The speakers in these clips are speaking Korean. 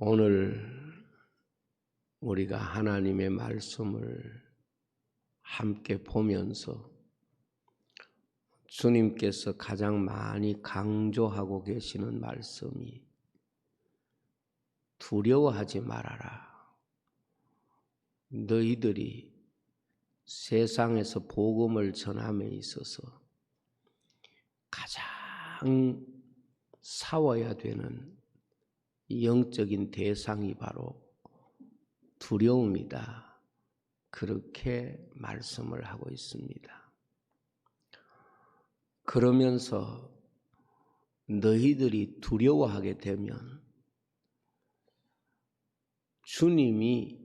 오늘 우리가 하나님의 말씀을 함께 보면서 주님께서 가장 많이 강조하고 계시는 말씀이 두려워하지 말아라. 너희들이 세상에서 복음을 전함에 있어서 가장 싸워야 되는 영적인 대상이 바로 두려움이다. 그렇게 말씀을 하고 있습니다. 그러면서 너희들이 두려워하게 되면 주님이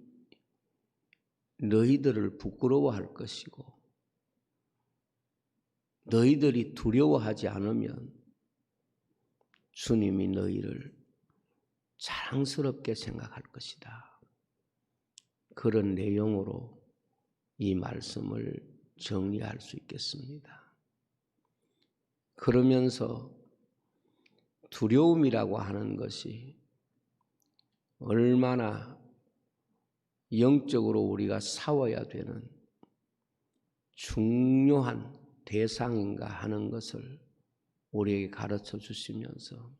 너희들을 부끄러워할 것이고, 너희들이 두려워하지 않으면 주님이 너희를 자랑스럽게 생각할 것이다. 그런 내용으로 이 말씀을 정리할 수 있겠습니다. 그러면서 두려움이라고 하는 것이 얼마나 영적으로 우리가 싸워야 되는 중요한 대상인가 하는 것을 우리에게 가르쳐 주시면서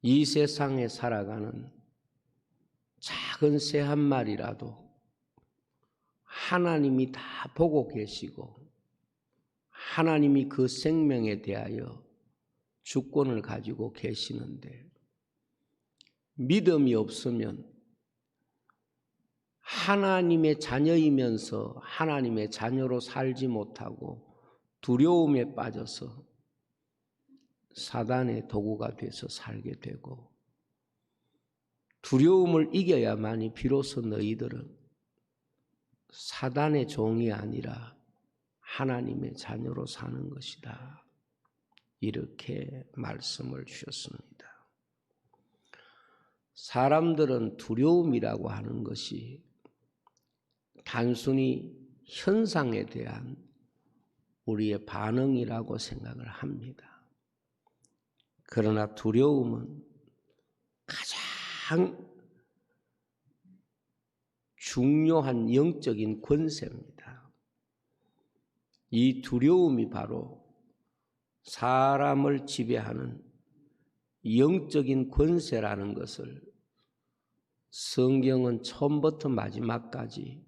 이 세상에 살아가는 작은 새 한 마리라도 하나님이 다 보고 계시고 하나님이 그 생명에 대하여 주권을 가지고 계시는데 믿음이 없으면 하나님의 자녀이면서 하나님의 자녀로 살지 못하고 두려움에 빠져서 사단의 도구가 돼서 살게 되고, 두려움을 이겨야만이 비로소 너희들은 사단의 종이 아니라 하나님의 자녀로 사는 것이다. 이렇게 말씀을 주셨습니다. 사람들은 두려움이라고 하는 것이 단순히 현상에 대한 우리의 반응이라고 생각을 합니다. 그러나 두려움은 가장 중요한 영적인 권세입니다. 이 두려움이 바로 사람을 지배하는 영적인 권세라는 것을 성경은 처음부터 마지막까지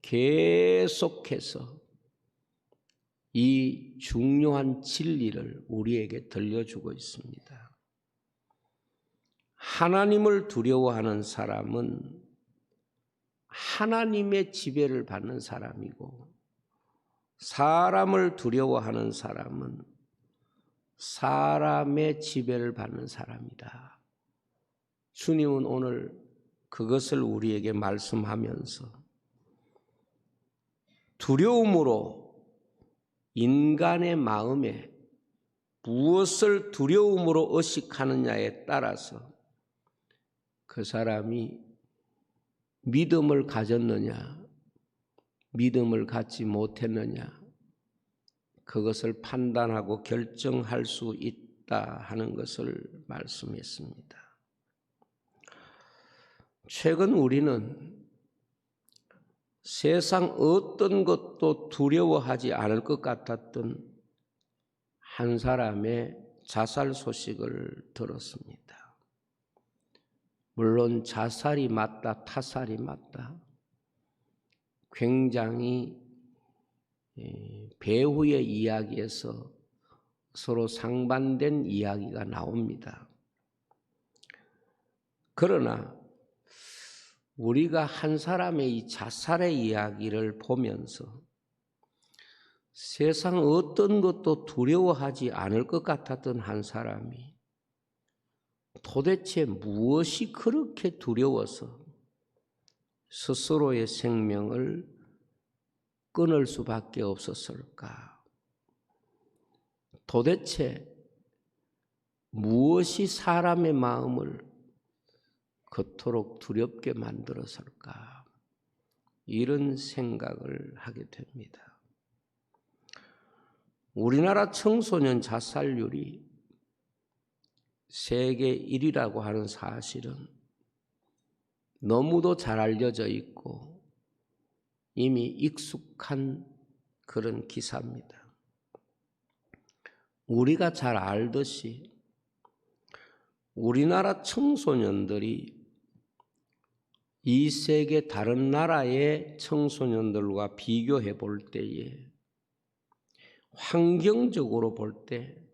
계속해서 이 중요한 진리를 우리에게 들려주고 있습니다. 하나님을 두려워하는 사람은 하나님의 지배를 받는 사람이고, 사람을 두려워하는 사람은 사람의 지배를 받는 사람이다. 주님은 오늘 그것을 우리에게 말씀하면서 두려움으로 인간의 마음에 무엇을 두려움으로 의식하느냐에 따라서 그 사람이 믿음을 가졌느냐, 믿음을 갖지 못했느냐, 그것을 판단하고 결정할 수 있다 하는 것을 말씀했습니다. 최근 우리는 세상 어떤 것도 두려워하지 않을 것 같았던 한 사람의 자살 소식을 들었습니다. 물론 자살이 맞다, 타살이 맞다, 굉장히 배후의 이야기에서 서로 상반된 이야기가 나옵니다. 그러나 우리가 한 사람의 이 자살의 이야기를 보면서 세상 어떤 것도 두려워하지 않을 것 같았던 한 사람이 도대체 무엇이 그렇게 두려워서 스스로의 생명을 끊을 수밖에 없었을까? 도대체 무엇이 사람의 마음을 그토록 두렵게 만들었을까? 이런 생각을 하게 됩니다. 우리나라 청소년 자살률이 세계 1위라고 하는 사실은 너무도 잘 알려져 있고 이미 익숙한 그런 기사입니다. 우리가 잘 알듯이 우리나라 청소년들이 이 세계 다른 나라의 청소년들과 비교해 볼 때에 환경적으로 볼 때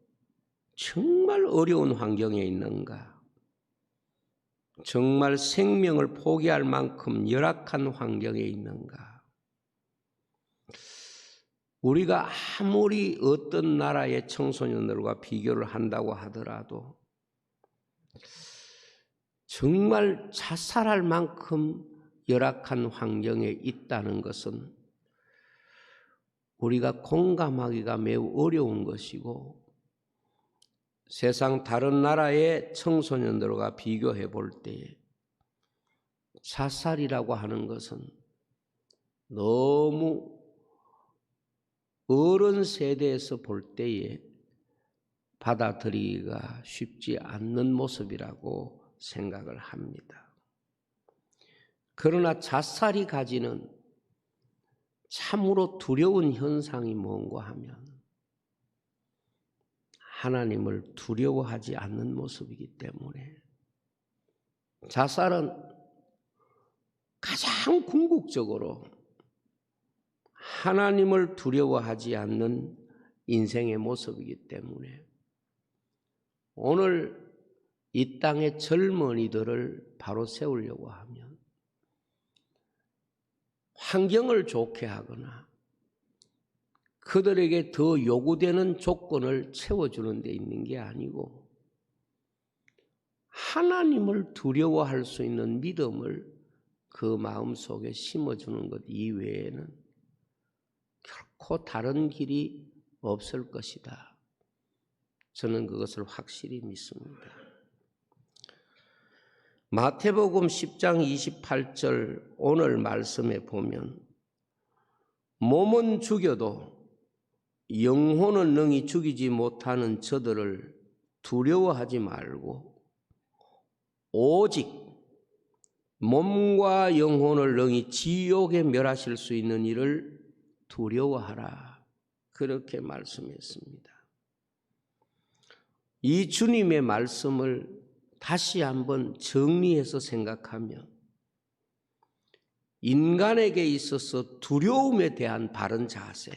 정말 어려운 환경에 있는가, 정말 생명을 포기할 만큼 열악한 환경에 있는가, 우리가 아무리 어떤 나라의 청소년들과 비교를 한다고 하더라도 정말 자살할 만큼 열악한 환경에 있다는 것은 우리가 공감하기가 매우 어려운 것이고, 세상 다른 나라의 청소년들과 비교해 볼 때 자살이라고 하는 것은 너무 어른 세대에서 볼 때에 받아들이기가 쉽지 않는 모습이라고 생각을 합니다. 그러나 자살이 가지는 참으로 두려운 현상이 뭔가 하면 하나님을 두려워하지 않는 모습이기 때문에, 자살은 가장 궁극적으로 하나님을 두려워하지 않는 인생의 모습이기 때문에 오늘 이 땅의 젊은이들을 바로 세우려고 하면 환경을 좋게 하거나 그들에게 더 요구되는 조건을 채워주는 데 있는 게 아니고 하나님을 두려워할 수 있는 믿음을 그 마음속에 심어주는 것 이외에는 결코 다른 길이 없을 것이다. 저는 그것을 확실히 믿습니다. 마태복음 10장 28절 오늘 말씀에 보면 몸은 죽여도 영혼은 능히 죽이지 못하는 저들을 두려워하지 말고 오직 몸과 영혼을 능히 지옥에 멸하실 수 있는 이를 두려워하라. 그렇게 말씀했습니다. 이 주님의 말씀을 다시 한번 정리해서 생각하면 인간에게 있어서 두려움에 대한 바른 자세,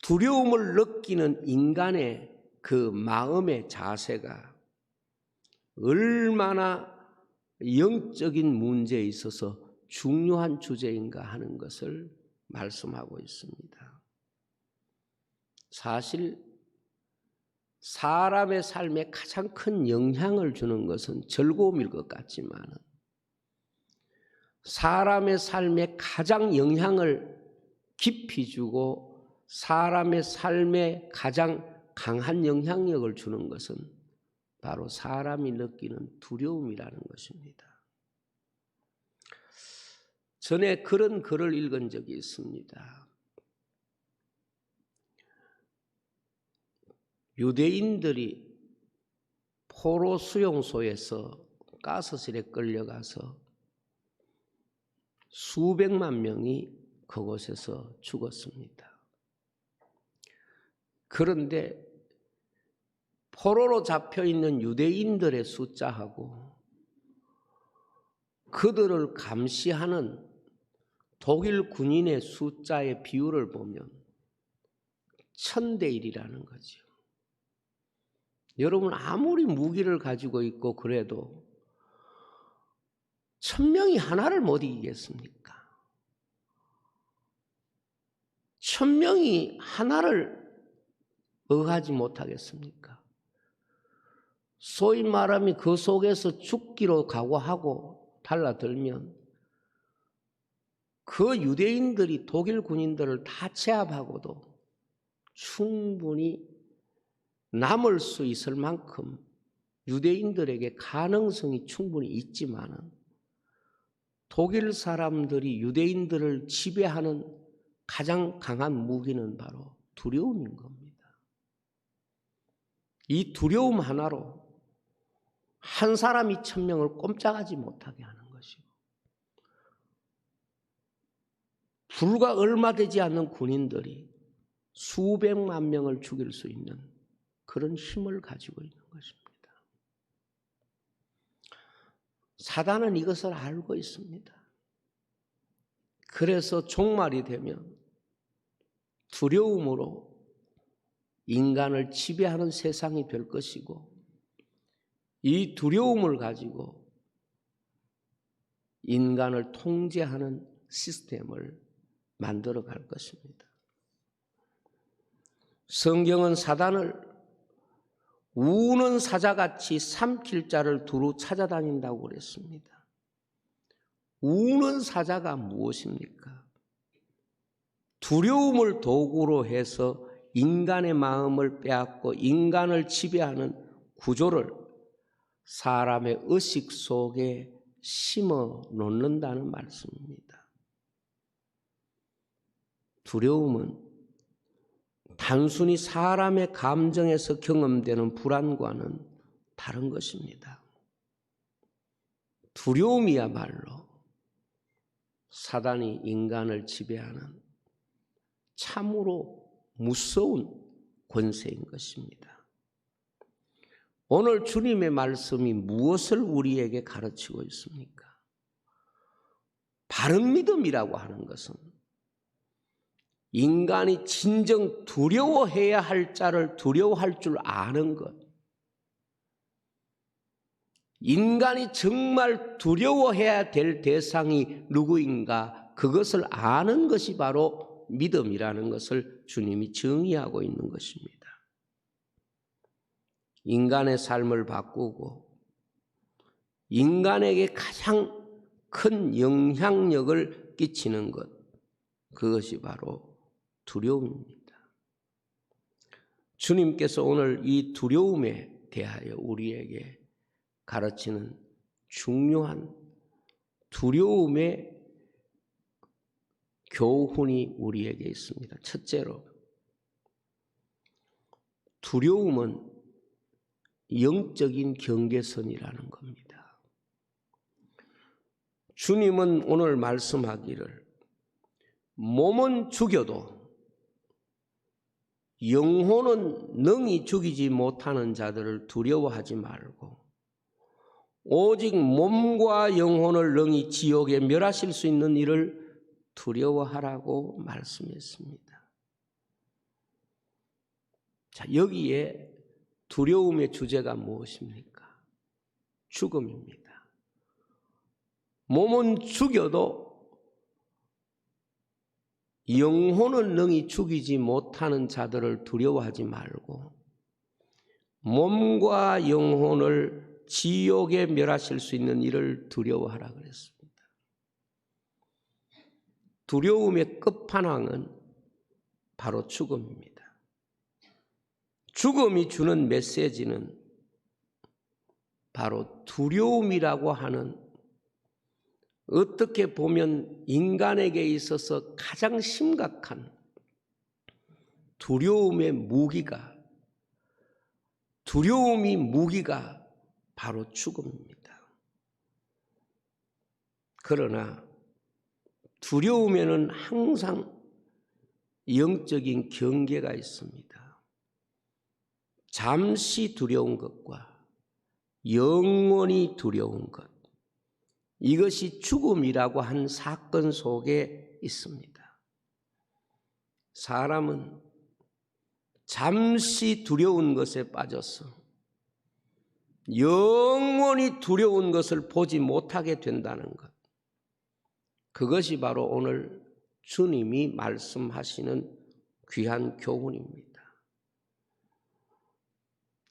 두려움을 느끼는 인간의 그 마음의 자세가 얼마나 영적인 문제에 있어서 중요한 주제인가 하는 것을 말씀하고 있습니다. 사실 사람의 삶에 가장 큰 영향을 주는 것은 즐거움일 것 같지만 사람의 삶에 가장 영향을 깊이 주고 사람의 삶에 가장 강한 영향력을 주는 것은 바로 사람이 느끼는 두려움이라는 것입니다. 전에 그런 글을 읽은 적이 있습니다. 유대인들이 포로 수용소에서 가스실에 끌려가서 수백만 명이 그곳에서 죽었습니다. 그런데 포로로 잡혀있는 유대인들의 숫자하고 그들을 감시하는 독일 군인의 숫자의 비율을 보면 1000대1이라는 거죠. 여러분 아무리 무기를 가지고 있고 그래도 1000명이 하나를 못 이기겠습니까? 1000명이 하나를 응하지 못하겠습니까? 소위 말하면 그 속에서 죽기로 각오하고 달라들면 그 유대인들이 독일 군인들을 다 제압하고도 충분히 남을 수 있을 만큼 유대인들에게 가능성이 충분히 있지만 독일 사람들이 유대인들을 지배하는 가장 강한 무기는 바로 두려움인 겁니다. 이 두려움 하나로 한 사람이 1000명을 꼼짝하지 못하게 하는 것이고, 불과 얼마 되지 않는 군인들이 수백만 명을 죽일 수 있는 그런 힘을 가지고 있는 것입니다. 사단은 이것을 알고 있습니다. 그래서 종말이 되면 두려움으로 인간을 지배하는 세상이 될 것이고, 이 두려움을 가지고 인간을 통제하는 시스템을 만들어 갈 것입니다. 성경은 사단을 우는 사자같이 삼킬 자를 두루 찾아다닌다고 그랬습니다. 우는 사자가 무엇입니까? 두려움을 도구로 해서 인간의 마음을 빼앗고 인간을 지배하는 구조를 사람의 의식 속에 심어 놓는다는 말씀입니다. 두려움은 단순히 사람의 감정에서 경험되는 불안과는 다른 것입니다. 두려움이야말로 사단이 인간을 지배하는 참으로 무서운 권세인 것입니다. 오늘 주님의 말씀이 무엇을 우리에게 가르치고 있습니까? 바른 믿음이라고 하는 것은 인간이 진정 두려워해야 할 자를 두려워할 줄 아는 것, 인간이 정말 두려워해야 될 대상이 누구인가 그것을 아는 것이 바로 믿음이라는 것을 주님이 정의하고 있는 것입니다. 인간의 삶을 바꾸고 인간에게 가장 큰 영향력을 끼치는 것, 그것이 바로 두려움입니다. 주님께서 오늘 이 두려움에 대하여 우리에게 가르치는 중요한 두려움의 교훈이 우리에게 있습니다. 첫째로, 두려움은 영적인 경계선이라는 겁니다. 주님은 오늘 말씀하기를 몸은 죽여도 영혼은 능히 죽이지 못하는 자들을 두려워하지 말고 오직 몸과 영혼을 능히 지옥에 멸하실 수 있는 이를 두려워하라고 말씀했습니다. 자, 여기에 두려움의 주제가 무엇입니까? 죽음입니다. 몸은 죽여도 영혼을 능히 죽이지 못하는 자들을 두려워하지 말고 몸과 영혼을 지옥에 멸하실 수 있는 이를 두려워하라 그랬습니다. 두려움의 끝판왕은 바로 죽음입니다. 죽음이 주는 메시지는 바로 두려움이라고 하는, 어떻게 보면 인간에게 있어서 가장 심각한 두려움의 무기가, 두려움이 무기가 바로 죽음입니다. 그러나 두려움에는 항상 영적인 경계가 있습니다. 잠시 두려운 것과 영원히 두려운 것, 이것이 죽음이라고 한 사건 속에 있습니다. 사람은 잠시 두려운 것에 빠져서 영원히 두려운 것을 보지 못하게 된다는 것, 그것이 바로 오늘 주님이 말씀하시는 귀한 교훈입니다.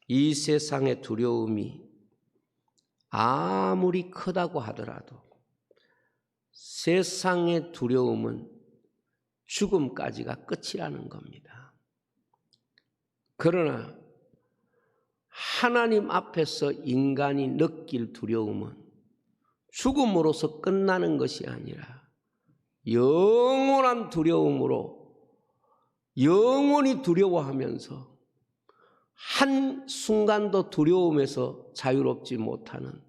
이 세상의 두려움이 아무리 크다고 하더라도 세상의 두려움은 죽음까지가 끝이라는 겁니다. 그러나 하나님 앞에서 인간이 느낄 두려움은 죽음으로서 끝나는 것이 아니라 영원한 두려움으로 영원히 두려워하면서 한순간도 두려움에서 자유롭지 못하는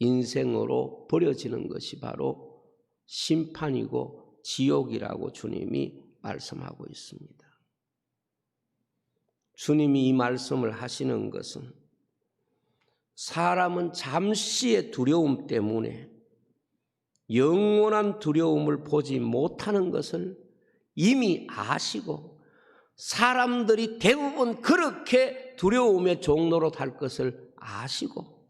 인생으로 버려지는 것이 바로 심판이고 지옥이라고 주님이 말씀하고 있습니다. 주님이 이 말씀을 하시는 것은 사람은 잠시의 두려움 때문에 영원한 두려움을 보지 못하는 것을 이미 아시고 사람들이 대부분 그렇게 두려움의 종로로 달 것을 아시고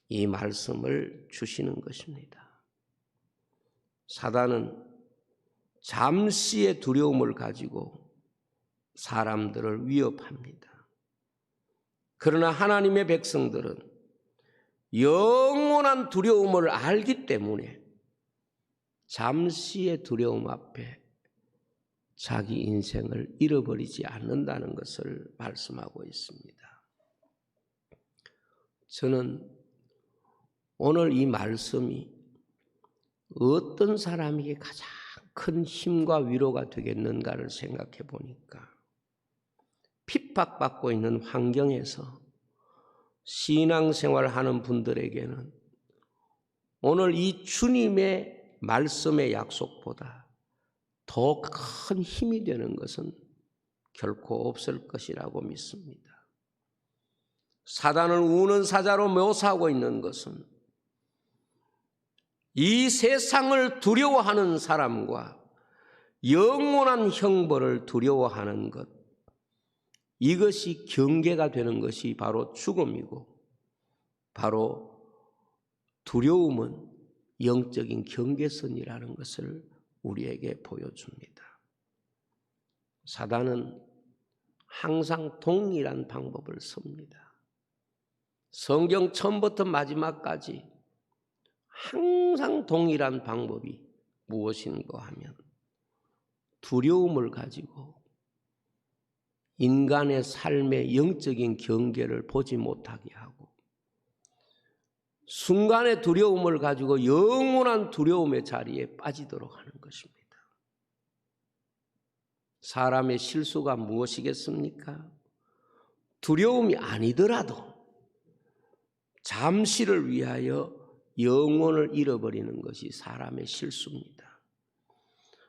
이 말씀을 주시는 것입니다. 사단은 잠시의 두려움을 가지고 사람들을 위협합니다. 그러나 하나님의 백성들은 영원한 두려움을 알기 때문에 잠시의 두려움 앞에 자기 인생을 잃어버리지 않는다는 것을 말씀하고 있습니다. 저는 오늘 이 말씀이 어떤 사람에게 가장 큰 힘과 위로가 되겠는가를 생각해 보니까 핍박받고 있는 환경에서 신앙생활을 하는 분들에게는 오늘 이 주님의 말씀의 약속보다 더 큰 힘이 되는 것은 결코 없을 것이라고 믿습니다. 사단을 우는 사자로 묘사하고 있는 것은 이 세상을 두려워하는 사람과 영원한 형벌을 두려워하는 것, 이것이 경계가 되는 것이 바로 죽음이고 바로 두려움은 영적인 경계선이라는 것을 우리에게 보여줍니다. 사단은 항상 동일한 방법을 씁니다. 성경 처음부터 마지막까지 항상 동일한 방법이 무엇인가 하면 두려움을 가지고 인간의 삶의 영적인 경계를 보지 못하게 하고 순간의 두려움을 가지고 영원한 두려움의 자리에 빠지도록 하는 것입니다. 사람의 실수가 무엇이겠습니까? 두려움이 아니더라도 잠시를 위하여 영혼을 잃어버리는 것이 사람의 실수입니다.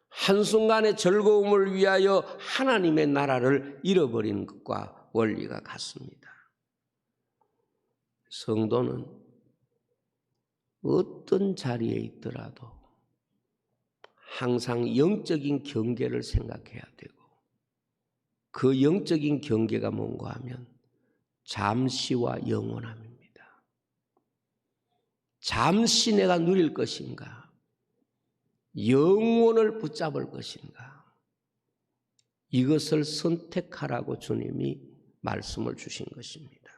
한순간의 즐거움을 위하여 하나님의 나라를 잃어버리는 것과 원리가 같습니다. 성도는 어떤 자리에 있더라도 항상 영적인 경계를 생각해야 되고 그 영적인 경계가 뭔가 하면 잠시와 영원함입니다. 잠시 내가 누릴 것인가? 영혼을 붙잡을 것인가? 이것을 선택하라고 주님이 말씀을 주신 것입니다.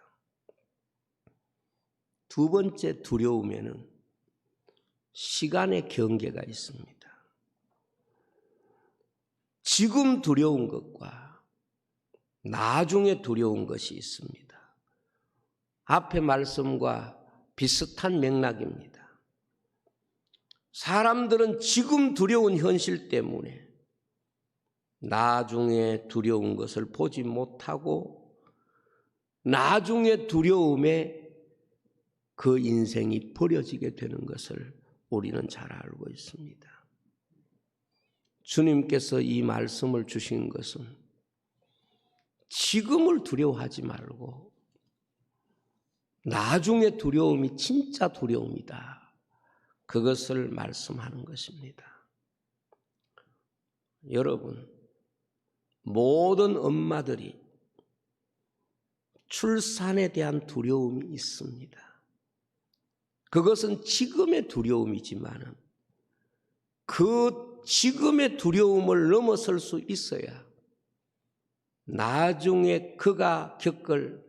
두 번째 두려움에는 시간의 경계가 있습니다. 지금 두려운 것과 나중에 두려운 것이 있습니다. 앞의 말씀과 비슷한 맥락입니다. 사람들은 지금 두려운 현실 때문에 나중에 두려운 것을 보지 못하고 나중에 두려움에 그 인생이 버려지게 되는 것을 우리는 잘 알고 있습니다. 주님께서 이 말씀을 주신 것은 지금을 두려워하지 말고 나중에 두려움이 진짜 두려움이다. 그것을 말씀하는 것입니다. 여러분, 모든 엄마들이 출산에 대한 두려움이 있습니다. 그것은 지금의 두려움이지만 그 지금의 두려움을 넘어설 수 있어야 나중에 그가 겪을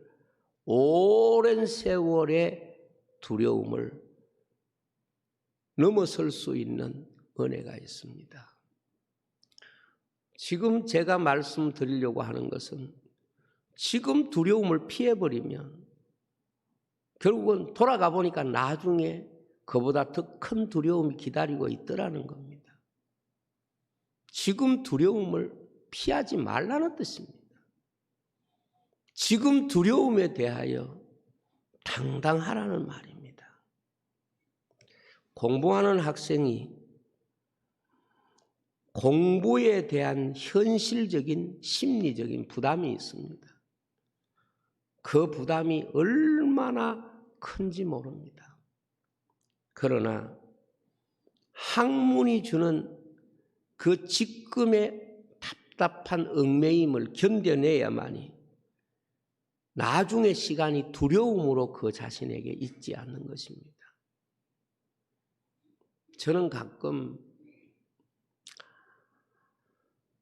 오랜 세월의 두려움을 넘어설 수 있는 은혜가 있습니다. 지금 제가 말씀드리려고 하는 것은 지금 두려움을 피해버리면 결국은 돌아가 보니까 나중에 그보다 더 큰 두려움이 기다리고 있더라는 겁니다. 지금 두려움을 피하지 말라는 뜻입니다. 지금 두려움에 대하여 당당하라는 말입니다. 공부하는 학생이 공부에 대한 현실적인 심리적인 부담이 있습니다. 그 부담이 얼마나 큰지 모릅니다. 그러나 학문이 주는 그 지금의 답답한 얽매임을 견뎌내야만이 나중의 시간이 두려움으로 그 자신에게 있지 않는 것입니다. 저는 가끔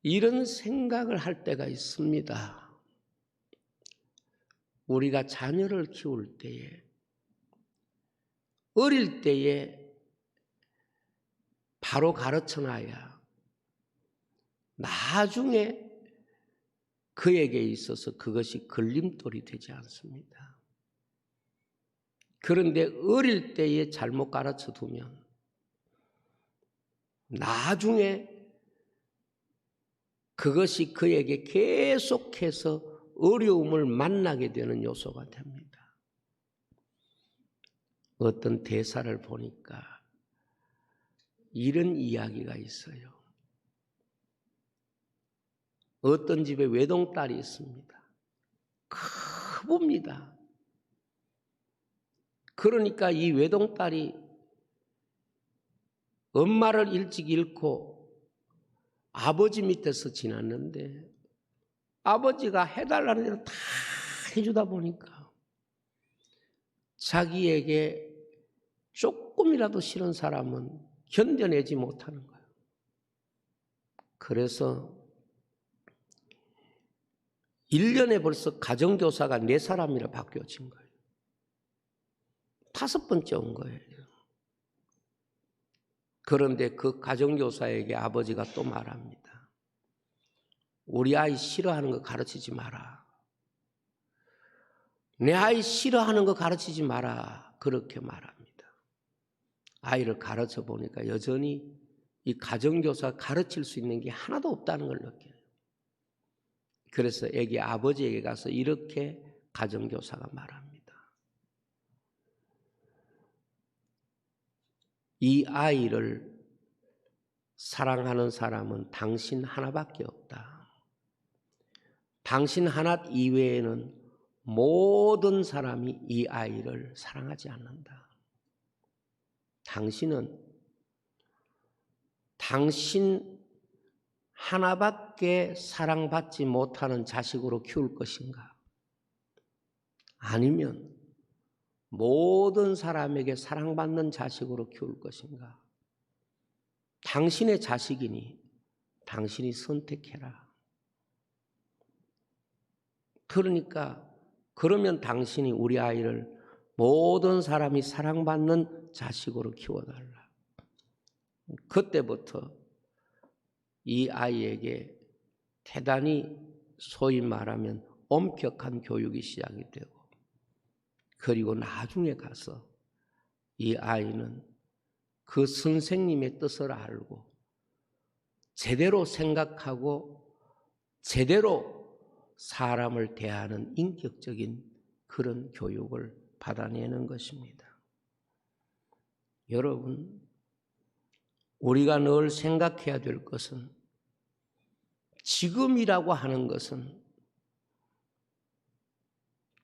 이런 생각을 할 때가 있습니다. 우리가 자녀를 키울 때에, 어릴 때에 바로 가르쳐놔야 나중에 그에게 있어서 그것이 걸림돌이 되지 않습니다. 그런데 어릴 때에 잘못 가르쳐 두면 나중에 그것이 그에게 계속해서 어려움을 만나게 되는 요소가 됩니다. 어떤 대사를 보니까 이런 이야기가 있어요. 어떤 집에 외동딸이 있습니다. 크봅니다. 그러니까 이 외동딸이 엄마를 일찍 잃고 아버지 밑에서 지났는데 아버지가 해달라는 대로 다 해주다 보니까 자기에게 조금이라도 싫은 사람은 견뎌내지 못하는 거예요. 그래서 1년에 벌써 가정교사가 4사람이나 바뀌어진 거예요. 5번째 온 거예요. 그런데 그 가정교사에게 아버지가 또 말합니다. 우리 아이 싫어하는 거 가르치지 마라. 내 아이 싫어하는 거 가르치지 마라. 그렇게 말합니다. 아이를 가르쳐 보니까 여전히 이 가정교사가 가르칠 수 있는 게 하나도 없다는 걸 느껴요. 그래서 애기 아버지에게 가서 이렇게 가정교사가 말합니다. 이 아이를 사랑하는 사람은 당신 하나밖에 없다. 당신 하나 이외에는 모든 사람이 이 아이를 사랑하지 않는다. 당신은 당신 하나밖에 사랑받지 못하는 자식으로 키울 것인가? 아니면 모든 사람에게 사랑받는 자식으로 키울 것인가? 당신의 자식이니 당신이 선택해라. 그러니까 그러면 당신이 우리 아이를 모든 사람이 사랑받는 자식으로 키워달라. 그때부터 이 아이에게 대단히 소위 말하면 엄격한 교육이 시작이 되고 그리고 나중에 가서 이 아이는 그 선생님의 뜻을 알고 제대로 생각하고 제대로 사람을 대하는 인격적인 그런 교육을 받아내는 것입니다. 여러분, 우리가 늘 생각해야 될 것은 지금이라고 하는 것은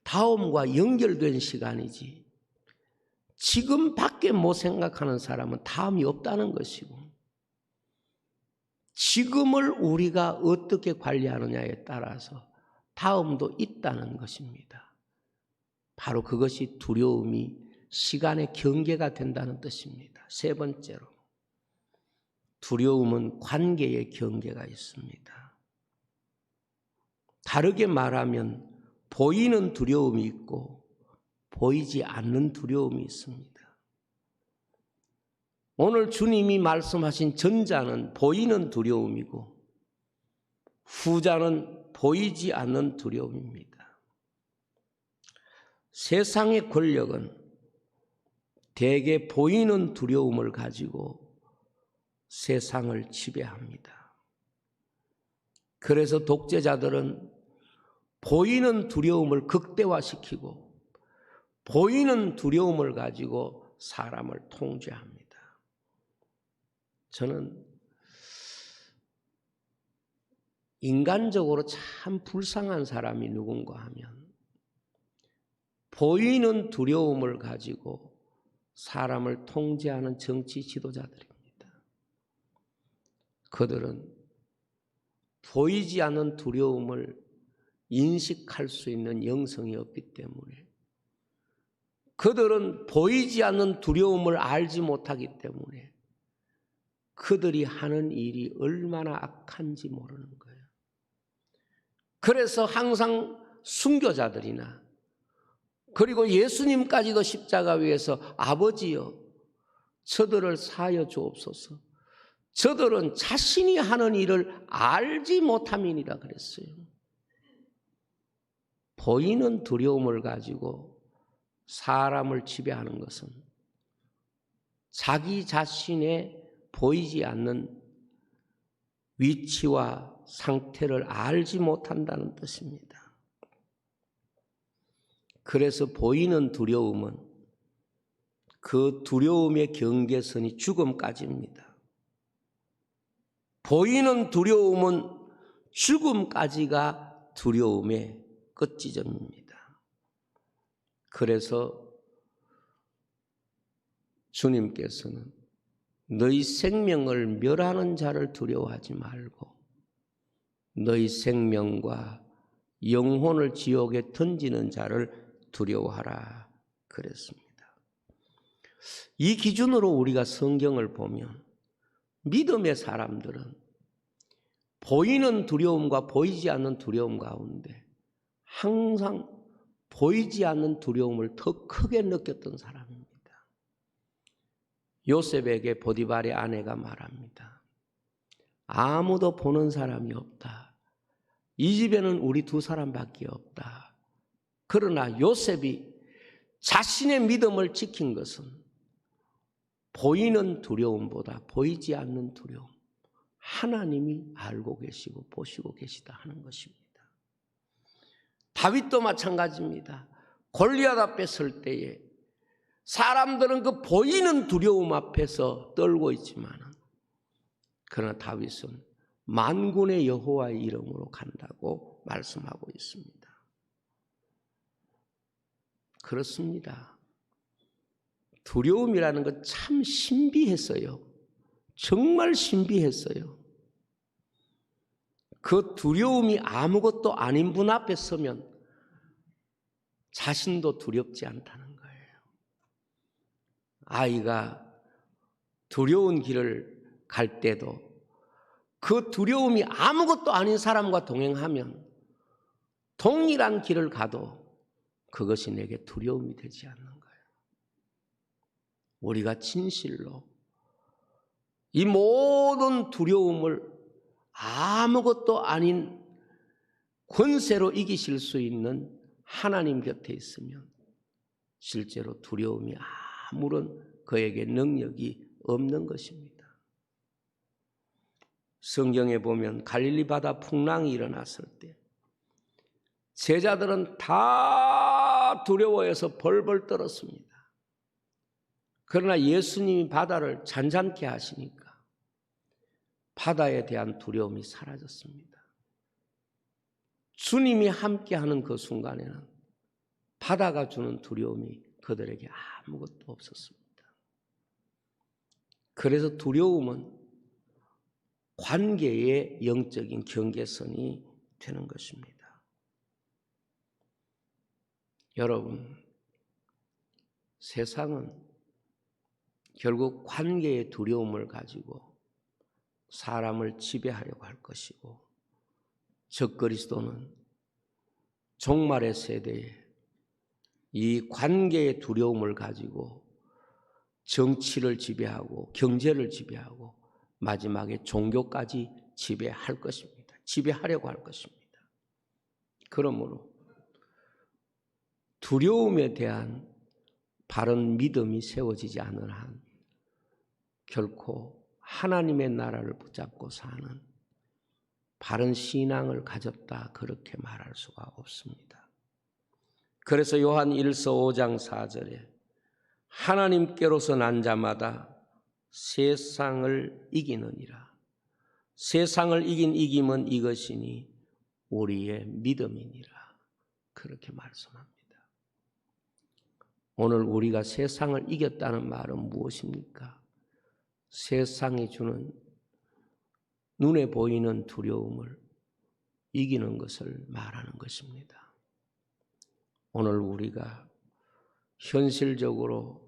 다음과 연결된 시간이지 지금밖에 못 생각하는 사람은 다음이 없다는 것이고 지금을 우리가 어떻게 관리하느냐에 따라서 다음도 있다는 것입니다. 바로 그것이 두려움이 시간의 경계가 된다는 뜻입니다. 3번째로 두려움은 관계의 경계가 있습니다. 다르게 말하면 보이는 두려움이 있고 보이지 않는 두려움이 있습니다. 오늘 주님이 말씀하신 전자는 보이는 두려움이고 후자는 보이지 않는 두려움입니다. 세상의 권력은 대개 보이는 두려움을 가지고 세상을 지배합니다. 그래서 독재자들은 보이는 두려움을 극대화시키고 보이는 두려움을 가지고 사람을 통제합니다. 저는 인간적으로 참 불쌍한 사람이 누군가 하면 보이는 두려움을 가지고 사람을 통제하는 정치 지도자들입니다. 그들은 보이지 않는 두려움을 인식할 수 있는 영성이 없기 때문에, 그들은 보이지 않는 두려움을 알지 못하기 때문에 그들이 하는 일이 얼마나 악한지 모르는 거예요. 그래서 항상 순교자들이나 그리고 예수님까지도 십자가 위에서 아버지여 저들을 사하여 주옵소서, 저들은 자신이 하는 일을 알지 못함이니라 그랬어요. 보이는 두려움을 가지고 사람을 지배하는 것은 자기 자신의 보이지 않는 위치와 상태를 알지 못한다는 뜻입니다. 그래서 보이는 두려움은 그 두려움의 경계선이 죽음까지입니다. 보이는 두려움은 죽음까지가 두려움의 끝지점입니다. 그래서 주님께서는 너희 생명을 멸하는 자를 두려워하지 말고 너희 생명과 영혼을 지옥에 던지는 자를 두려워하라 그랬습니다. 이 기준으로 우리가 성경을 보면 믿음의 사람들은 보이는 두려움과 보이지 않는 두려움 가운데 항상 보이지 않는 두려움을 더 크게 느꼈던 사람입니다. 요셉에게 보디발의 아내가 말합니다. 아무도 보는 사람이 없다. 이 집에는 우리 두 사람밖에 없다. 그러나 요셉이 자신의 믿음을 지킨 것은 보이는 두려움보다 보이지 않는 두려움, 하나님이 알고 계시고 보시고 계시다 하는 것입니다. 다윗도 마찬가지입니다. 골리앗 앞에 설 때에 사람들은 그 보이는 두려움 앞에서 떨고 있지만, 그러나 다윗은 만군의 여호와의 이름으로 간다고 말씀하고 있습니다. 그렇습니다. 두려움이라는 건 참 신비했어요. 정말 신비했어요. 그 두려움이 아무것도 아닌 분 앞에 서면 자신도 두렵지 않다는 거예요. 아이가 두려운 길을 갈 때도 그 두려움이 아무것도 아닌 사람과 동행하면 동일한 길을 가도 그것이 내게 두려움이 되지 않는 거예요. 우리가 진실로 이 모든 두려움을 아무것도 아닌 권세로 이기실 수 있는 하나님 곁에 있으면 실제로 두려움이 아무런 그에게 능력이 없는 것입니다. 성경에 보면 갈릴리 바다 풍랑이 일어났을 때 제자들은 다 두려워해서 벌벌 떨었습니다. 그러나 예수님이 바다를 잔잔케 하시니까 바다에 대한 두려움이 사라졌습니다. 주님이 함께하는 그 순간에는 바다가 주는 두려움이 그들에게 아무것도 없었습니다. 그래서 두려움은 관계의 영적인 경계선이 되는 것입니다. 여러분, 세상은 결국 관계의 두려움을 가지고 사람을 지배하려고 할 것이고, 적그리스도는 종말의 세대에 이 관계의 두려움을 가지고 정치를 지배하고 경제를 지배하고 마지막에 종교까지 지배할 것입니다. 지배하려고 할 것입니다. 그러므로 두려움에 대한 바른 믿음이 세워지지 않는 한 결코 하나님의 나라를 붙잡고 사는 바른 신앙을 가졌다 그렇게 말할 수가 없습니다. 그래서 요한 1서 5장 4절에 하나님께로서 난 자마다 세상을 이기느니라. 세상을 이긴 이김은 이것이니 우리의 믿음이니라. 그렇게 말씀합니다. 오늘 우리가 세상을 이겼다는 말은 무엇입니까? 세상이 주는 눈에 보이는 두려움을 이기는 것을 말하는 것입니다. 오늘 우리가 현실적으로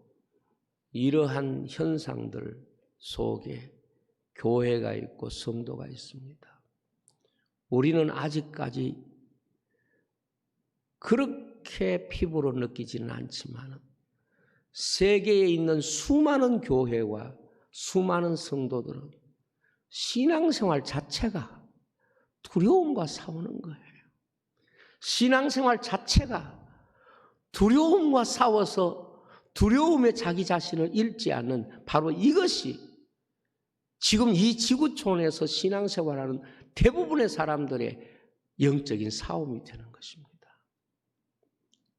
이러한 현상들 속에 교회가 있고 성도가 있습니다. 우리는 아직까지 그렇게 피부로 느끼지는 않지만 세계에 있는 수많은 교회와 수많은 성도들은 신앙생활 자체가 두려움과 싸우는 거예요. 신앙생활 자체가 두려움과 싸워서 두려움에 자기 자신을 잃지 않는 바로 이것이 지금 이 지구촌에서 신앙생활하는 대부분의 사람들의 영적인 싸움이 되는 것입니다.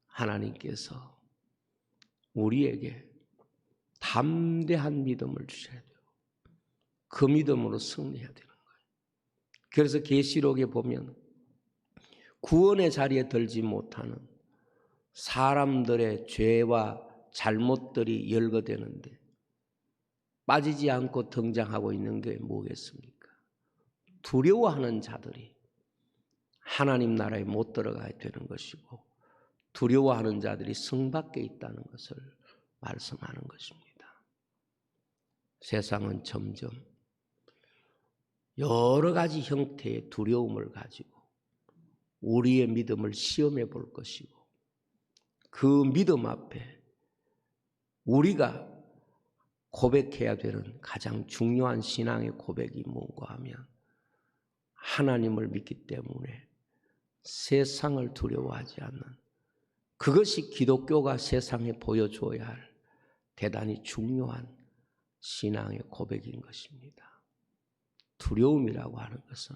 하나님께서 우리에게 담대한 믿음을 주셔야 돼요. 그 믿음으로 승리해야 되는 거예요. 그래서 계시록에 보면 구원의 자리에 들지 못하는 사람들의 죄와 잘못들이 열거되는데 빠지지 않고 등장하고 있는 게 뭐겠습니까? 두려워하는 자들이 하나님 나라에 못 들어가야 되는 것이고 두려워하는 자들이 성 밖에 있다는 것을 말씀하는 것입니다. 세상은 점점 여러 가지 형태의 두려움을 가지고 우리의 믿음을 시험해 볼 것이고 그 믿음 앞에 우리가 고백해야 되는 가장 중요한 신앙의 고백이 뭔가 하면 하나님을 믿기 때문에 세상을 두려워하지 않는 그것이 기독교가 세상에 보여줘야 할 대단히 중요한 신앙의 고백인 것입니다. 두려움이라고 하는 것은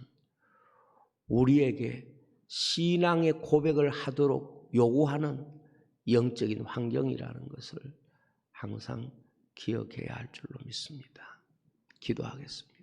우리에게 신앙의 고백을 하도록 요구하는 영적인 환경이라는 것을 항상 기억해야 할 줄로 믿습니다. 기도하겠습니다.